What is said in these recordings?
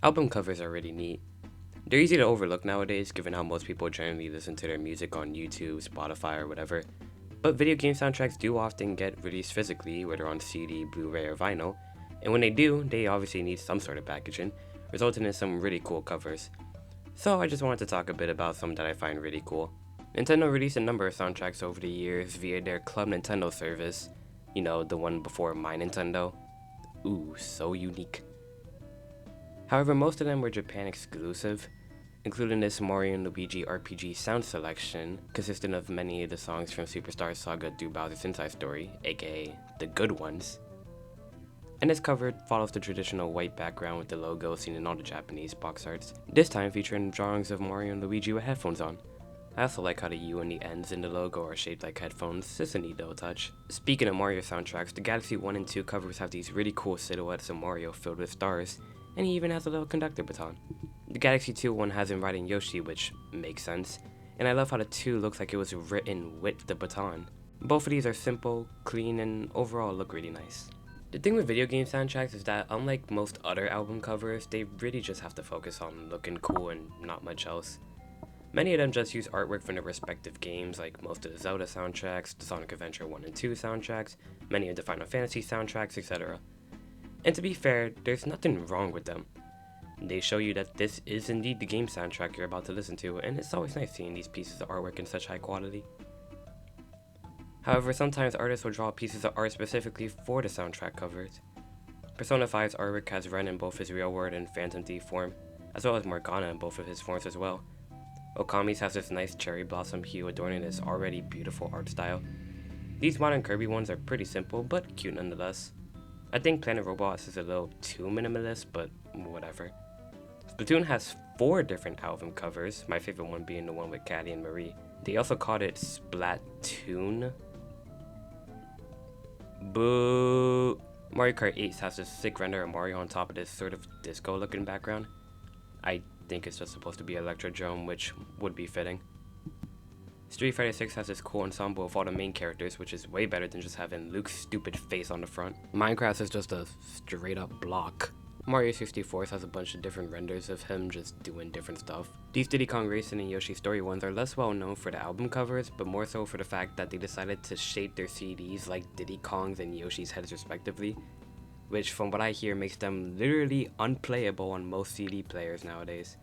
Album covers are really neat. They're easy to overlook nowadays given how most people generally listen to their music on YouTube, Spotify, or whatever. But video game soundtracks do often get released physically, whether on CD, Blu-ray, or vinyl, and when they do, they obviously need some sort of packaging, resulting in some really cool covers. So I just wanted to talk a bit about some that I find really cool. Nintendo released a number of soundtracks over the years via their Club Nintendo service, the one before My Nintendo. Ooh, so unique. However, most of them were Japan exclusive, including this Mario & Luigi RPG sound selection, consisting of many of the songs from Superstar Saga Do Bowser's Inside Story, aka the good ones. And this cover follows the traditional white background with the logo seen in all the Japanese box arts, this time featuring drawings of Mario and Luigi with headphones on. I also like how the U and the ends in the logo are shaped like headphones, it's a neat little touch. Speaking of Mario soundtracks, the Galaxy 1 and 2 covers have these really cool silhouettes of Mario filled with stars, and he even has a little conductor baton. The Galaxy 2 one has him riding Yoshi, which makes sense, and I love how the 2 looks like it was written with the baton. Both of these are simple, clean, and overall look really nice. The thing with video game soundtracks is that unlike most other album covers, they really just have to focus on looking cool and not much else. Many of them just use artwork from their respective games, like most of the Zelda soundtracks, the Sonic Adventure 1 and 2 soundtracks, many of the Final Fantasy soundtracks, etc. And to be fair, there's nothing wrong with them. They show you that this is indeed the game soundtrack you're about to listen to, and it's always nice seeing these pieces of artwork in such high quality. However, sometimes artists will draw pieces of art specifically for the soundtrack covers. Persona 5's artwork has Ren in both his real world and Phantom Thief form, as well as Morgana in both of his forms as well. Okami's has this nice cherry blossom hue adorning this already beautiful art style. These modern Kirby ones are pretty simple, but cute nonetheless. I think Planet Robots is a little too minimalist, but whatever. Splatoon has 4 different album covers, my favorite one being the one with Caddy and Marie. They also called it Splatoon. Boo! Mario Kart 8 has this sick render of Mario on top of this sort of disco looking background. I think it's just supposed to be Electrodrome, which would be fitting. Street Fighter 6 has this cool ensemble of all the main characters, which is way better than just having Luke's stupid face on the front. Minecraft is just a straight up block. Mario 64 has a bunch of different renders of him just doing different stuff. These Diddy Kong Racing and Yoshi Story ones are less well known for the album covers, but more so for the fact that they decided to shape their CDs like Diddy Kong's and Yoshi's heads respectively, which from what I hear makes them literally unplayable on most CD players nowadays.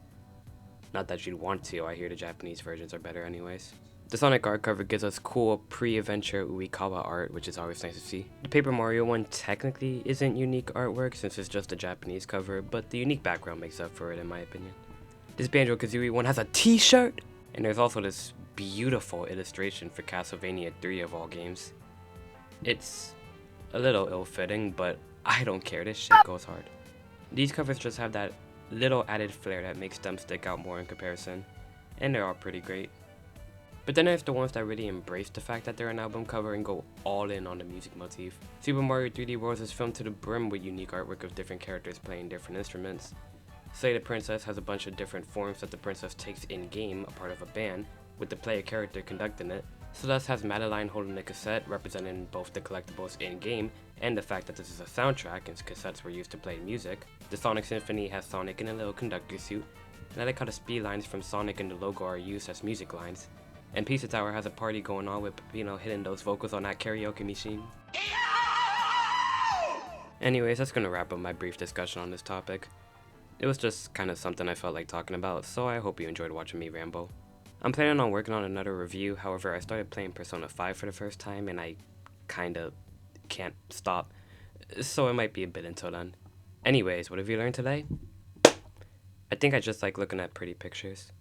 Not that you'd want to, I hear the Japanese versions are better anyways. The Sonic art cover gives us cool pre-adventure Uekawa art, which is always nice to see. The Paper Mario one technically isn't unique artwork since it's just a Japanese cover, but the unique background makes up for it in my opinion. This Banjo-Kazooie one has a t-shirt! And there's also this beautiful illustration for Castlevania 3 of all games. It's a little ill-fitting, but I don't care, this shit goes hard. These covers just have that little added flair that makes them stick out more in comparison, and they're all pretty great. But then there's the ones that really embrace the fact that they're an album cover and go all in on the music motif. Super Mario 3D World is filmed to the brim with unique artwork of different characters playing different instruments. Slay the Princess has a bunch of different forms that the princess takes in-game, a part of a band, with the player character conducting it. Celeste has Madeline holding a cassette, representing both the collectibles in-game and the fact that this is a soundtrack and cassettes were used to play music. The Sonic Symphony has Sonic in a little conductor suit, and I like how the speed lines from Sonic and the logo are used as music lines. And Pizza Tower has a party going on with, hitting those vocals on that karaoke machine. Anyways, that's gonna wrap up my brief discussion on this topic. It was just kind of something I felt like talking about, so I hope you enjoyed watching me ramble. I'm planning on working on another review, however I started playing Persona 5 for the first time and I kinda can't stop, so it might be a bit until then. Anyways, what have you learned today? I think I just like looking at pretty pictures.